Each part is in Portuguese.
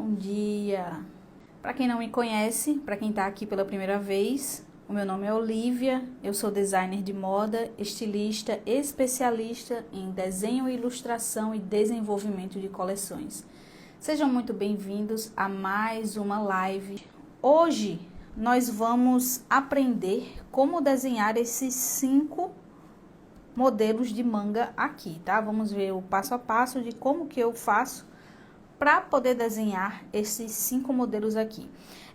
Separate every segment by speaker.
Speaker 1: Bom dia! Para quem não me conhece, para quem está aqui pela primeira vez, o meu nome é Olivia, eu sou designer de moda, estilista, especialista em desenho, ilustração e desenvolvimento de coleções. Sejam muito bem-vindos a mais uma live. Hoje nós vamos aprender como desenhar esses 5 modelos de manga aqui, tá? Vamos ver o passo a passo de como que eu faço para poder desenhar esses 5 modelos aqui.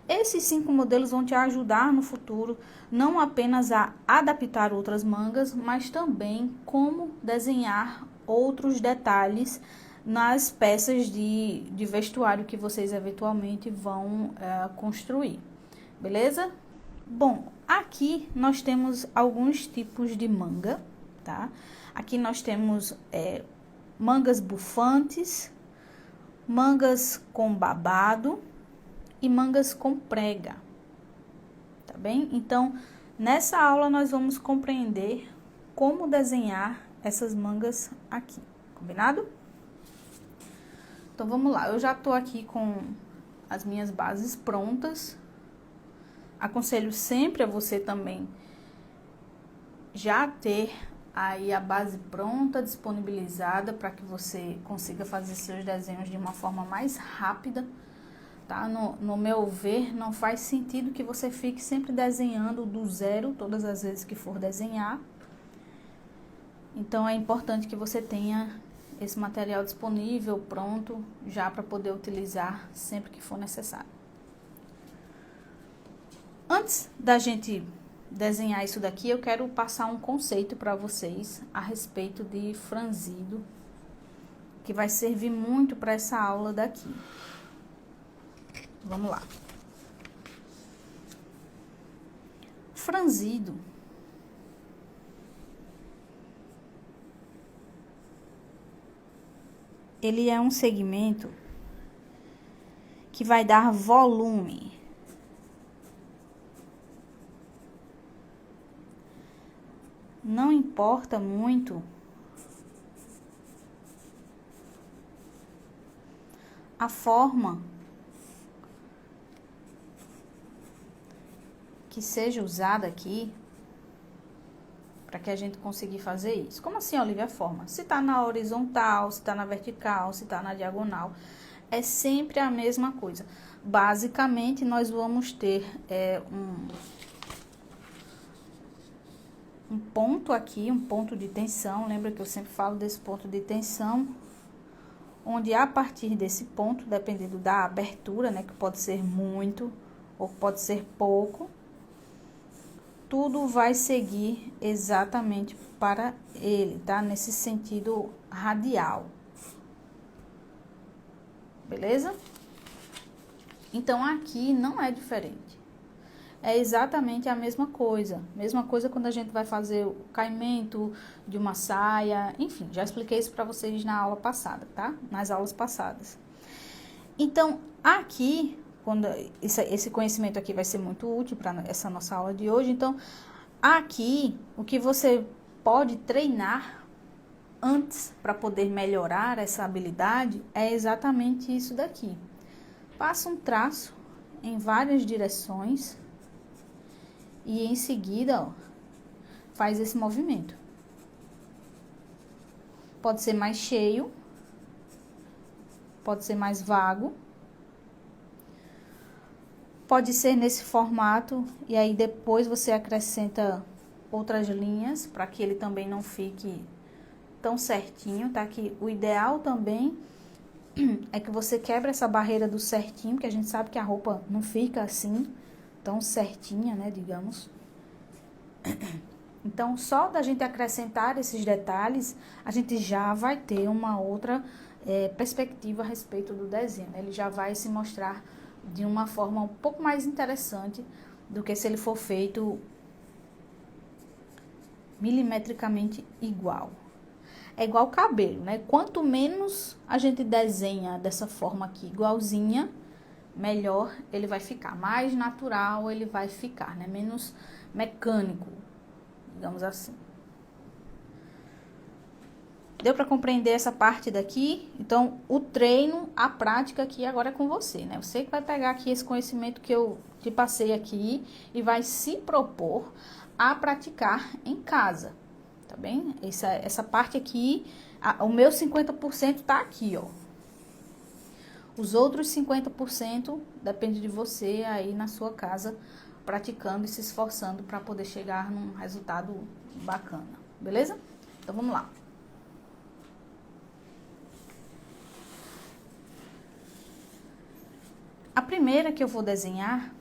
Speaker 1: Esses 5 modelos vão te ajudar no futuro, não apenas a adaptar outras mangas, mas também como desenhar outros detalhes nas peças de vestuário que vocês eventualmente vão construir, beleza? Bom, aqui nós temos alguns tipos de manga, tá? Aqui nós temos mangas bufantes, mangas com babado e mangas com prega, tá bem? Então, nessa aula nós vamos compreender como desenhar essas mangas aqui, combinado? Então, vamos lá, eu já tô aqui com as minhas bases prontas. Aconselho sempre a você também já ter aí a base pronta, disponibilizada, para que você consiga fazer seus desenhos de uma forma mais rápida, tá? No meu ver, não faz sentido que você fique sempre desenhando do zero todas as vezes que for desenhar. Então, é importante que você tenha esse material disponível, pronto, já para poder utilizar sempre que for necessário. Antes da gente desenhar isso daqui, eu quero passar um conceito para vocês a respeito de franzido, que vai servir muito para essa aula daqui. Vamos lá. Franzido ele é um segmento que vai dar volume. Não importa muito a forma que seja usada aqui para que a gente consiga fazer isso. Como assim, Olivia, a forma? Se tá na horizontal, se tá na vertical, se tá na diagonal, é sempre a mesma coisa. Basicamente, nós vamos ter um ponto aqui, um ponto de tensão. Lembra que eu sempre falo desse ponto de tensão, onde a partir desse ponto, dependendo da abertura, né, que pode ser muito ou pode ser pouco, tudo vai seguir exatamente para ele, tá? Nesse sentido radial. Beleza? Então, aqui não é diferente. É exatamente a mesma coisa. Mesma coisa quando a gente vai fazer o caimento de uma saia. Enfim, já expliquei isso para vocês na aula passada, tá? Nas aulas passadas. Então, aqui, quando esse conhecimento aqui vai ser muito útil para essa nossa aula de hoje. Então, aqui, o que você pode treinar antes para poder melhorar essa habilidade é exatamente isso daqui. Passa um traço em várias direções e em seguida, ó, faz esse movimento. Pode ser mais cheio, pode ser mais vago, pode ser nesse formato, e aí depois você acrescenta outras linhas para que ele também não fique tão certinho, tá? Que o ideal também é que você quebre essa barreira do certinho, porque a gente sabe que a roupa não fica assim tão certinha, né, digamos. Então, só da gente acrescentar esses detalhes, a gente já vai ter uma outra perspectiva a respeito do desenho. Ele já vai se mostrar de uma forma um pouco mais interessante do que se ele for feito milimetricamente igual. É igual cabelo, né? Quanto menos a gente desenha dessa forma aqui, igualzinha, melhor ele vai ficar, mais natural ele vai ficar, né? Menos mecânico, digamos assim. Deu para compreender essa parte daqui? Então, o treino, a prática aqui agora é com você, né? Você que vai pegar aqui esse conhecimento que eu te passei aqui e vai se propor a praticar em casa, tá bem? Essa parte aqui, o meu 50% tá aqui, ó. Os outros 50% depende de você aí na sua casa, praticando e se esforçando para poder chegar num resultado bacana, beleza? Então, vamos lá. A primeira que eu vou desenhar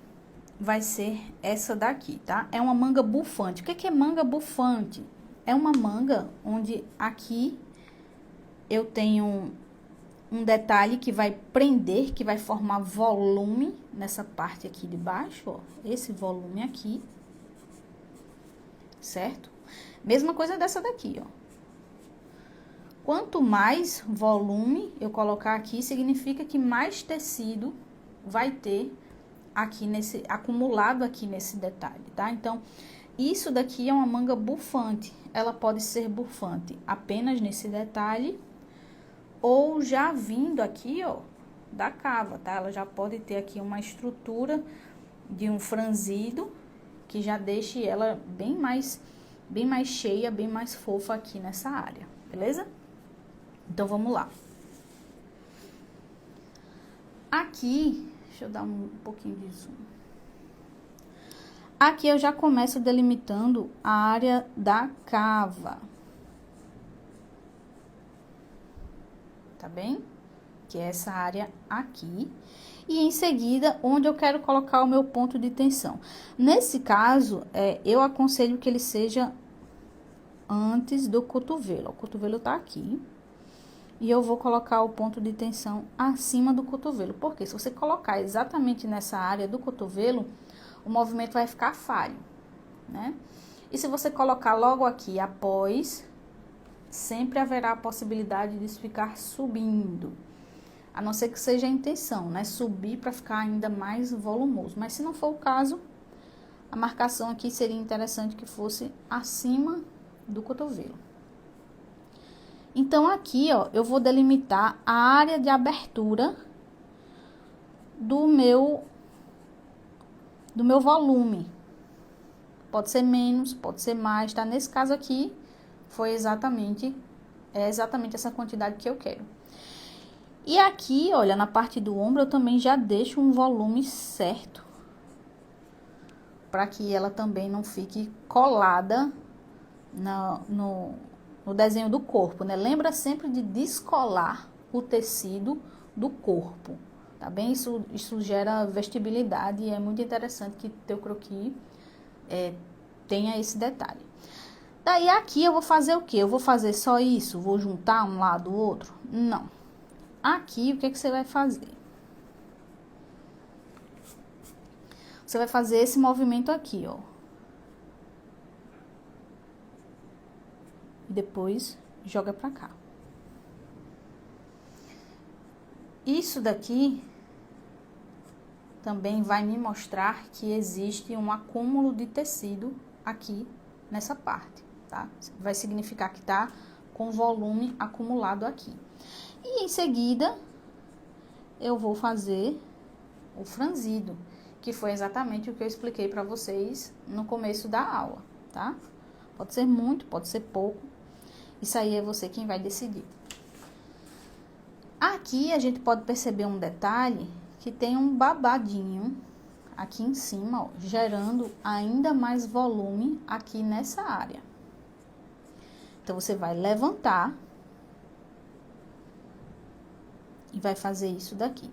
Speaker 1: vai ser essa daqui, tá? É uma manga bufante. O que é manga bufante? É uma manga onde aqui eu tenho um detalhe que vai prender, que vai formar volume nessa parte aqui de baixo, ó. Esse volume aqui, certo? Mesma coisa dessa daqui, ó. Quanto mais volume eu colocar aqui, significa que mais tecido vai ter aqui nesse, acumulado aqui nesse detalhe, tá? Então, isso daqui é uma manga bufante. Ela pode ser bufante apenas nesse detalhe ou já vindo aqui, ó, da cava, tá? Ela já pode ter aqui uma estrutura de um franzido que já deixe ela bem mais cheia, bem mais fofa aqui nessa área, beleza? Então, vamos lá. Aqui, deixa eu dar um pouquinho de zoom. Aqui eu já começo delimitando a área da cava. Tá bem? Que é essa área aqui. E em seguida, onde eu quero colocar o meu ponto de tensão. Nesse caso, eu aconselho que ele seja antes do cotovelo. O cotovelo tá aqui. E eu vou colocar o ponto de tensão acima do cotovelo. Porque se você colocar exatamente nessa área do cotovelo, o movimento vai ficar falho, né? E se você colocar logo aqui após, sempre haverá a possibilidade de isso ficar subindo. A não ser que seja a intenção, né? Subir para ficar ainda mais volumoso. Mas se não for o caso, a marcação aqui seria interessante que fosse acima do cotovelo. Então, aqui, ó, eu vou delimitar a área de abertura do meu volume. Pode ser menos, pode ser mais, tá? Nesse caso aqui, foi exatamente essa quantidade que eu quero. E aqui, olha, na parte do ombro, eu também já deixo um volume certo. Para que ela também não fique colada no desenho do corpo, né? Lembra sempre de descolar o tecido do corpo, tá bem? Isso gera vestibilidade e é muito interessante que teu croquis tenha esse detalhe. Daí aqui eu vou fazer o quê? Eu vou fazer só isso? Vou juntar um lado do outro? Não. Aqui, o que você vai fazer? Você vai fazer esse movimento aqui, ó. E depois joga pra cá. Isso daqui também vai me mostrar que existe um acúmulo de tecido aqui nessa parte, tá? Vai significar que tá com volume acumulado aqui. E em seguida, eu vou fazer o franzido, que foi exatamente o que eu expliquei para vocês no começo da aula, tá? Pode ser muito, pode ser pouco. Isso aí é você quem vai decidir. Aqui a gente pode perceber um detalhe que tem um babadinho aqui em cima, ó, gerando ainda mais volume aqui nessa área. Então, você vai levantar e vai fazer isso daqui.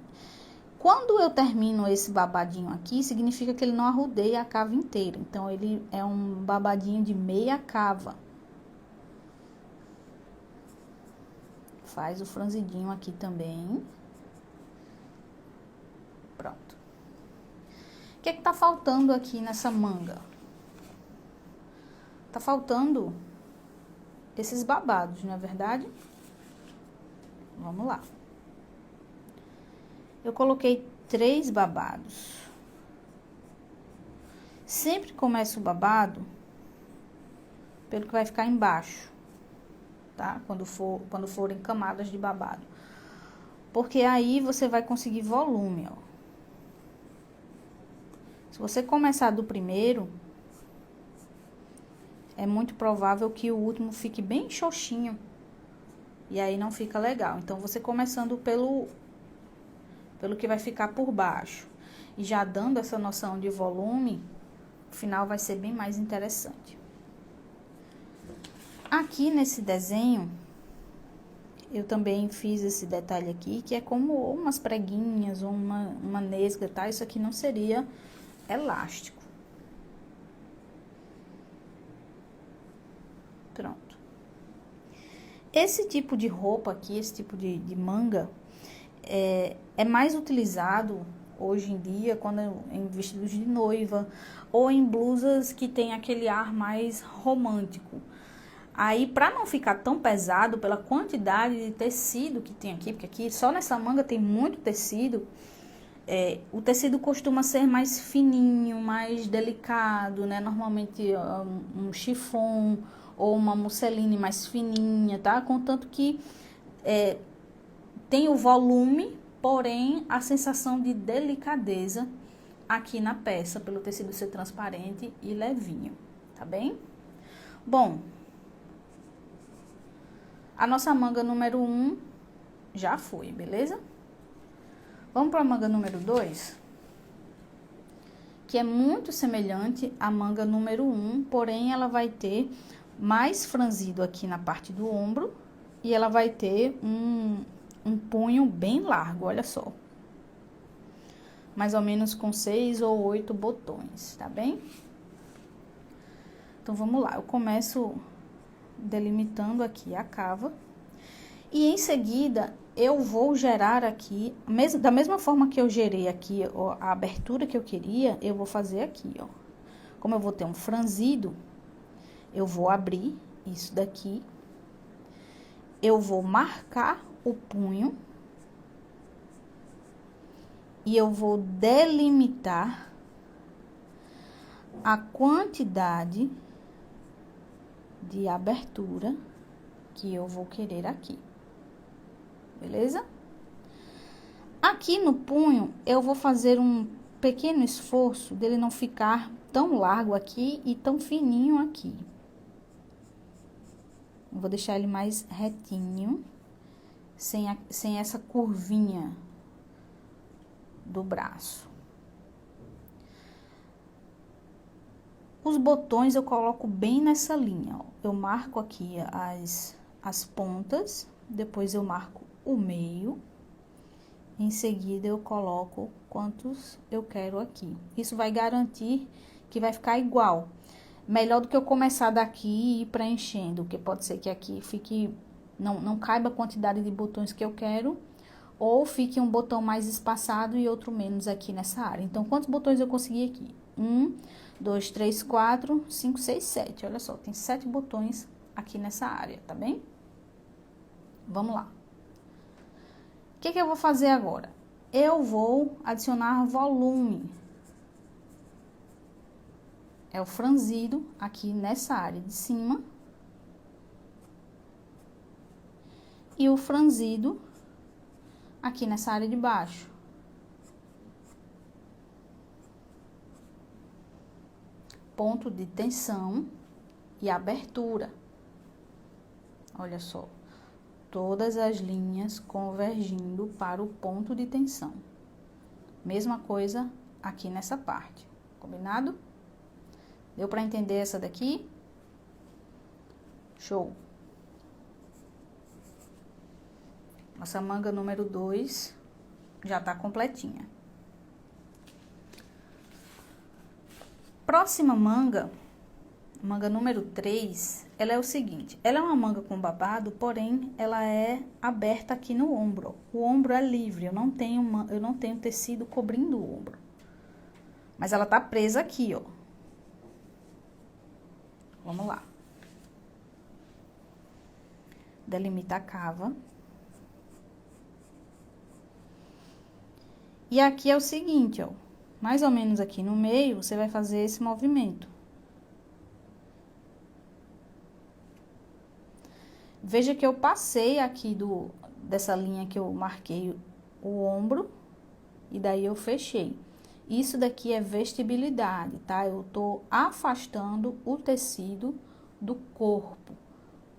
Speaker 1: Quando eu termino esse babadinho aqui, significa que ele não arrodeia a cava inteira. Então, ele é um babadinho de meia cava. Faz o franzidinho aqui também. Pronto. O que tá faltando aqui nessa manga? Tá faltando esses babados, não é verdade? Vamos lá. Eu coloquei 3 babados. Sempre começo o babado pelo que vai ficar embaixo. tá? Quando forem camadas de babado. Porque aí você vai conseguir volume, ó. Se você começar do primeiro, é muito provável que o último fique bem xoxinho. E aí não fica legal. Então, você começando pelo que vai ficar por baixo. E já dando essa noção de volume, o final vai ser bem mais interessante. Aqui nesse desenho, eu também fiz esse detalhe aqui, que é como umas preguinhas, ou uma nesga, tá? Isso aqui não seria elástico. Pronto. Esse tipo de roupa aqui, esse tipo de manga, é mais utilizado hoje em dia quando em vestidos de noiva ou em blusas que tem aquele ar mais romântico. Aí, para não ficar tão pesado pela quantidade de tecido que tem aqui, porque aqui só nessa manga tem muito tecido, o tecido costuma ser mais fininho, mais delicado, né? Normalmente um chiffon ou uma musseline mais fininha, tá? Contanto que tem o volume, porém a sensação de delicadeza aqui na peça, pelo tecido ser transparente e levinho, tá bem? Bom, a nossa manga número 1 já foi, beleza? Vamos para a manga número 2, que é muito semelhante à manga número 1, porém ela vai ter mais franzido aqui na parte do ombro e ela vai ter um punho bem largo, olha só. Mais ou menos com 6 ou 8 botões, tá bem? Então, vamos lá. Eu começo delimitando aqui a cava. E em seguida, eu vou gerar aqui, da mesma forma que eu gerei aqui ó, a abertura que eu queria, eu vou fazer aqui, ó. Como eu vou ter um franzido, eu vou abrir isso daqui. Eu vou marcar o punho. E eu vou delimitar a quantidade de abertura que eu vou querer aqui. Beleza? Aqui no punho, eu vou fazer um pequeno esforço dele não ficar tão largo aqui e tão fininho aqui. Eu vou deixar ele mais retinho, sem essa curvinha do braço. Os botões eu coloco bem nessa linha, ó. Eu marco aqui as pontas, depois eu marco o meio, em seguida eu coloco quantos eu quero aqui. Isso vai garantir que vai ficar igual. Melhor do que eu começar daqui e ir preenchendo, porque pode ser que aqui fique, não caiba a quantidade de botões que eu quero, ou fique um botão mais espaçado e outro menos aqui nessa área. Então, quantos botões eu consegui aqui? 1, 2, 3, 4, 5, 6, 7. Olha só, tem 7 botões aqui nessa área, tá bem? Vamos lá. O que eu vou fazer agora? Eu vou adicionar volume. É o franzido aqui nessa área de cima. E o franzido aqui nessa área de baixo. Ponto de tensão e abertura. Olha só, todas as linhas convergindo para o ponto de tensão. Mesma coisa aqui nessa parte, combinado? Deu para entender essa daqui? Show! Nossa manga número 2 já tá completinha. Próxima manga, manga número 3, ela é o seguinte. Ela é uma manga com babado, porém, ela é aberta aqui no ombro. O ombro é livre, eu não tenho tecido cobrindo o ombro. Mas ela tá presa aqui, ó. Vamos lá. Delimita a cava. E aqui é o seguinte, ó, mais ou menos aqui no meio, você vai fazer esse movimento. Veja que eu passei aqui dessa linha que eu marquei o ombro e daí eu fechei. Isso daqui é vestibilidade, tá? Eu tô afastando o tecido do corpo,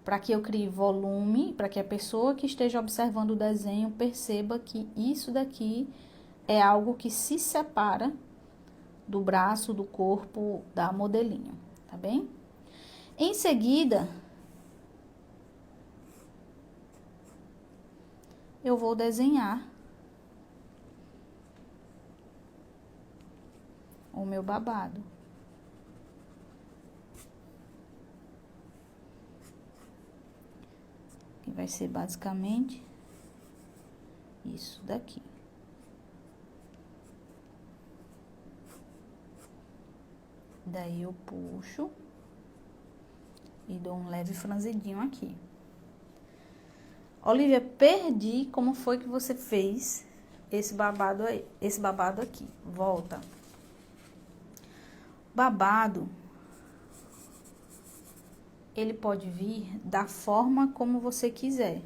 Speaker 1: para que eu crie volume, para que a pessoa que esteja observando o desenho perceba que isso daqui é algo que se separa do braço, do corpo da modelinho, tá bem? Em seguida, eu vou desenhar o meu babado. Que vai ser basicamente isso daqui. Daí eu puxo e dou um leve franzidinho aqui. Olivia, perdi como foi que você fez esse babado aí, esse babado aqui. Volta. Babado, ele pode vir da forma como você quiser.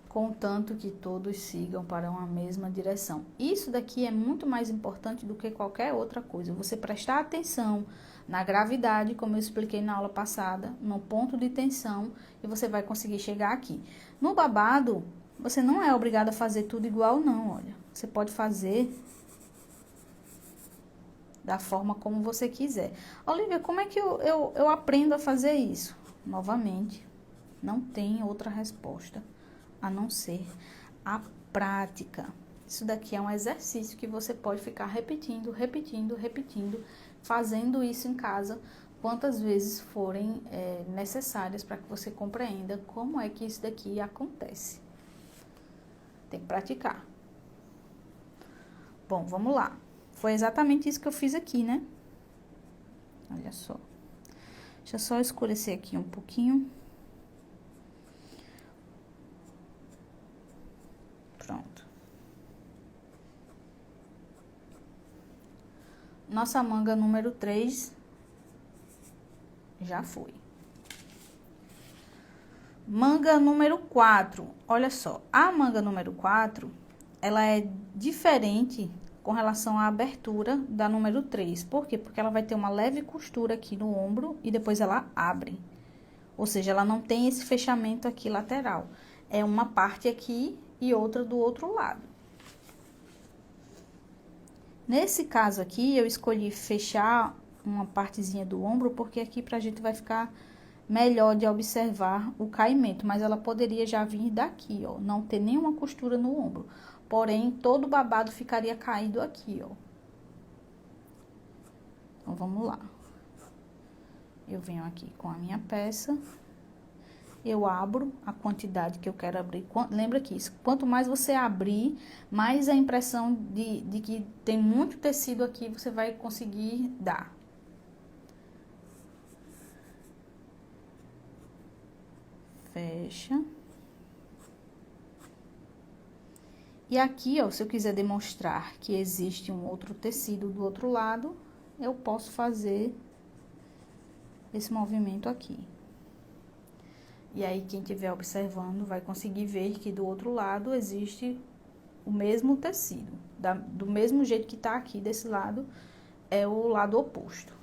Speaker 1: Contanto que todos sigam para uma mesma direção. Isso daqui é muito mais importante do que qualquer outra coisa. Você prestar atenção na gravidade, como eu expliquei na aula passada, no ponto de tensão, e você vai conseguir chegar aqui. No babado, você não é obrigado a fazer tudo igual, não, olha. Você pode fazer da forma como você quiser. Olivia, como é que eu aprendo a fazer isso? Novamente, não tem outra resposta a não ser a prática. Isso daqui é um exercício que você pode ficar repetindo, repetindo, repetindo, fazendo isso em casa quantas vezes forem necessárias para que você compreenda como é que isso daqui acontece. Tem que praticar. Bom, vamos lá. Foi exatamente isso que eu fiz aqui, né? Olha só. Deixa eu só escurecer aqui um pouquinho. Pronto. Nossa manga número 3 já foi. Manga número 4. Olha só, a manga número 4, ela é diferente com relação à abertura da número 3. Por quê? Porque ela vai ter uma leve costura aqui no ombro e depois ela abre. Ou seja, ela não tem esse fechamento aqui lateral. É uma parte aqui e outra do outro lado. Nesse caso aqui, eu escolhi fechar uma partezinha do ombro, porque aqui pra gente vai ficar melhor de observar o caimento. Mas ela poderia já vir daqui, ó, não ter nenhuma costura no ombro. Porém, todo o babado ficaria caído aqui, ó. Então, vamos lá. Eu venho aqui com a minha peça. Eu abro a quantidade que eu quero abrir. Lembra que isso, quanto mais você abrir, mais a impressão de que tem muito tecido aqui você vai conseguir dar. Fecha. E aqui, ó, se eu quiser demonstrar que existe um outro tecido do outro lado, eu posso fazer esse movimento aqui. E aí, quem estiver observando vai conseguir ver que do outro lado existe o mesmo tecido. Do mesmo jeito que tá aqui desse lado, é o lado oposto.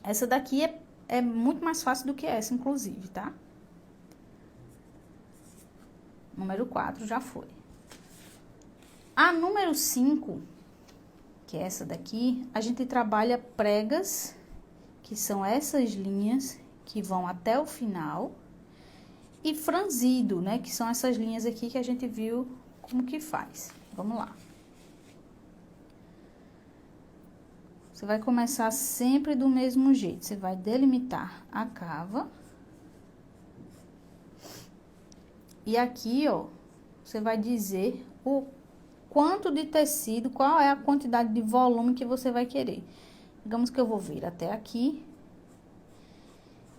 Speaker 1: Essa daqui é muito mais fácil do que essa, inclusive, tá? Número 4 já foi. A número 5, que é essa daqui, a gente trabalha pregas, que são essas linhas que vão até o final, e franzido, né, que são essas linhas aqui que a gente viu como que faz. Vamos lá. Você vai começar sempre do mesmo jeito, você vai delimitar a cava. E aqui, ó, você vai dizer o quanto de tecido, qual é a quantidade de volume que você vai querer. Digamos que eu vou vir até aqui.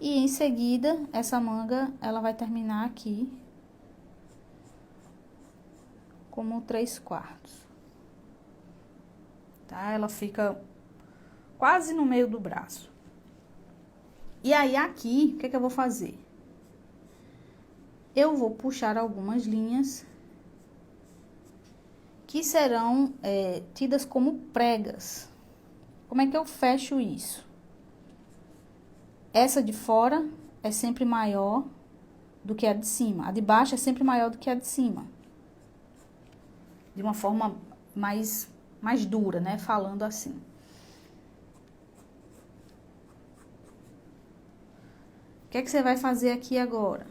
Speaker 1: E em seguida, essa manga, ela vai terminar aqui como 3/4. tá? Ela fica quase no meio do braço. E aí, aqui, o que é que eu vou fazer? Eu vou puxar algumas linhas que serão tidas como pregas. Como é que eu fecho isso? Essa de fora é sempre maior do que a de cima. A de baixo é sempre maior do que a de cima. De uma forma mais dura, né? Falando assim. O que é que você vai fazer aqui agora?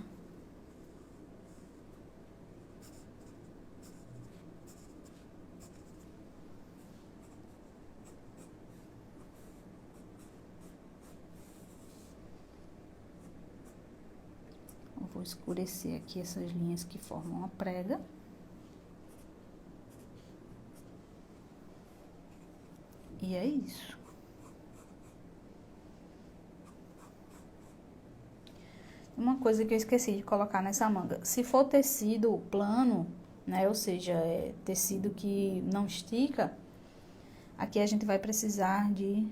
Speaker 1: Eu vou escurecer aqui essas linhas que formam a prega. E é isso. Uma coisa que eu esqueci de colocar nessa manga. Se for tecido plano, né? Ou seja, tecido que não estica, aqui a gente vai precisar de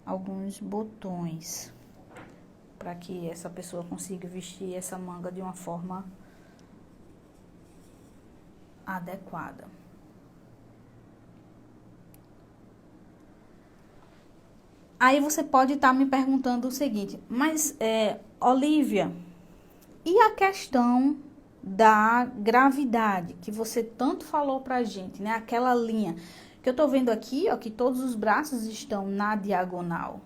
Speaker 1: alguns botões para que essa pessoa consiga vestir essa manga de uma forma adequada. Aí você pode estar me perguntando o seguinte, mas Olivia, e a questão da gravidade que você tanto falou pra gente, né? Aquela linha que eu tô vendo aqui, ó, que todos os braços estão na diagonal.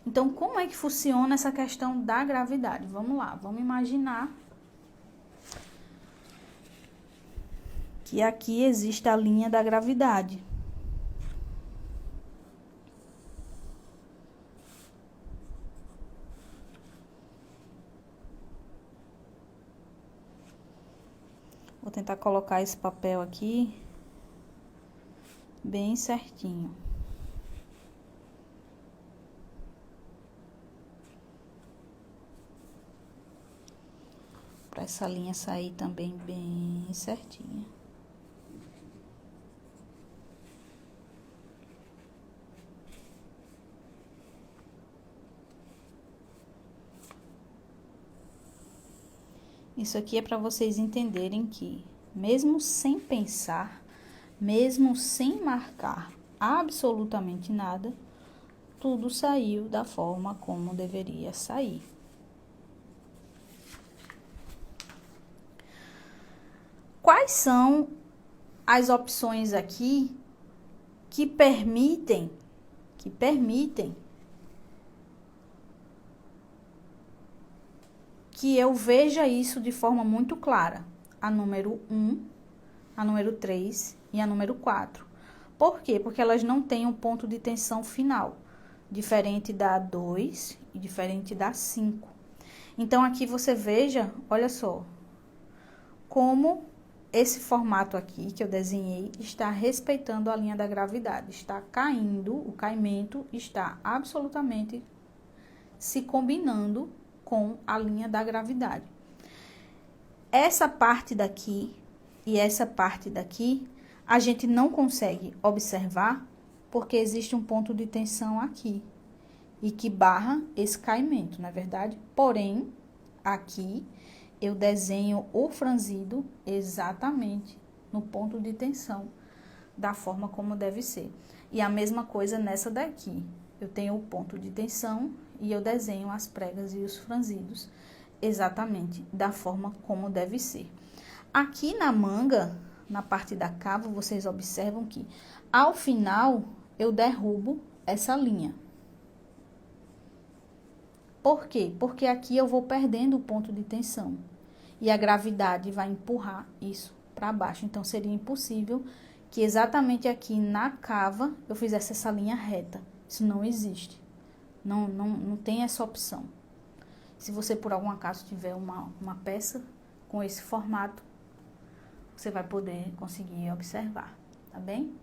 Speaker 1: Então, como é que funciona essa questão da gravidade? Vamos lá, vamos imaginar que aqui existe a linha da gravidade. Vou tentar colocar esse papel aqui bem certinho. Para essa linha sair também bem certinha. Isso aqui é para vocês entenderem que, mesmo sem pensar, mesmo sem marcar absolutamente nada, tudo saiu da forma como deveria sair. Quais são as opções aqui que permitem que eu veja isso de forma muito clara? A número 1, a número 3 e a número 4. Por quê? Porque elas não têm um ponto de tensão final, diferente da 2 e diferente da 5. Então, aqui você veja, olha só, como esse formato aqui que eu desenhei está respeitando a linha da gravidade. Está caindo, o caimento está absolutamente se combinando com a linha da gravidade. Essa parte daqui e essa parte daqui, a gente não consegue observar porque existe um ponto de tensão aqui e que barra esse caimento, não é verdade? Porém, aqui eu desenho o franzido exatamente no ponto de tensão, da forma como deve ser. E a mesma coisa nessa daqui. Eu tenho o ponto de tensão e eu desenho as pregas e os franzidos exatamente da forma como deve ser. Aqui na manga, na parte da cava, vocês observam que ao final eu derrubo essa linha. Por quê? Porque aqui eu vou perdendo o ponto de tensão e a gravidade vai empurrar isso para baixo. Então, seria impossível que exatamente aqui na cava eu fizesse essa linha reta. Isso não existe. Não tem essa opção. Se você, por algum acaso, tiver uma peça com esse formato, você vai poder conseguir observar, tá bem?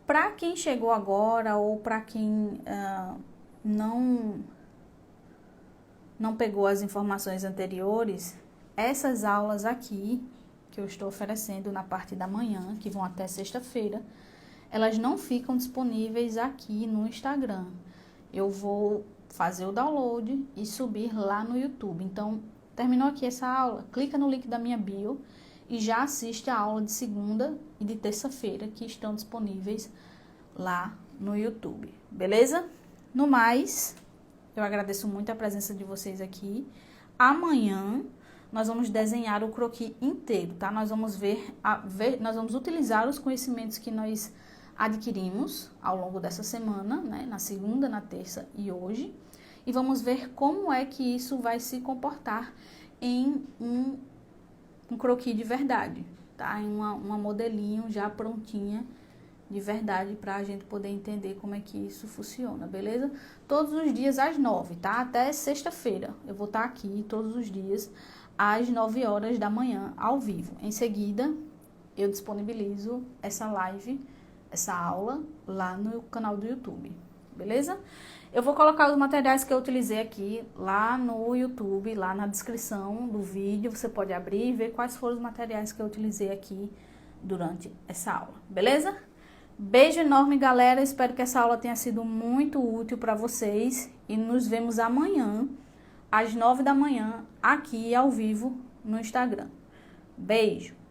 Speaker 1: Para quem chegou agora ou para quem não pegou as informações anteriores, essas aulas aqui que eu estou oferecendo na parte da manhã, que vão até sexta-feira, elas não ficam disponíveis aqui no Instagram. Eu vou fazer o download e subir lá no YouTube. Então, terminou aqui essa aula, clica no link da minha bio e já assiste a aula de segunda e de terça-feira que estão disponíveis lá no YouTube, beleza? No mais, eu agradeço muito a presença de vocês aqui. Amanhã nós vamos desenhar o croquis inteiro, tá? Nós vamos nós vamos utilizar os conhecimentos que nós adquirimos ao longo dessa semana, né? Na segunda, na terça e hoje. E vamos ver como é que isso vai se comportar em um croquis de verdade, tá? Em uma modelinho já prontinha de verdade para a gente poder entender como é que isso funciona, beleza? Todos os dias às 9, tá? Até sexta-feira. Eu vou estar aqui todos os dias às 9 horas da manhã, ao vivo. Em seguida, eu disponibilizo essa live, essa aula, lá no canal do YouTube, beleza? Eu vou colocar os materiais que eu utilizei aqui lá no YouTube, lá na descrição do vídeo. Você pode abrir e ver quais foram os materiais que eu utilizei aqui durante essa aula, beleza? Beijo enorme, galera. Espero que essa aula tenha sido muito útil para vocês. E nos vemos amanhã, às 9 da manhã, aqui ao vivo no Instagram. Beijo!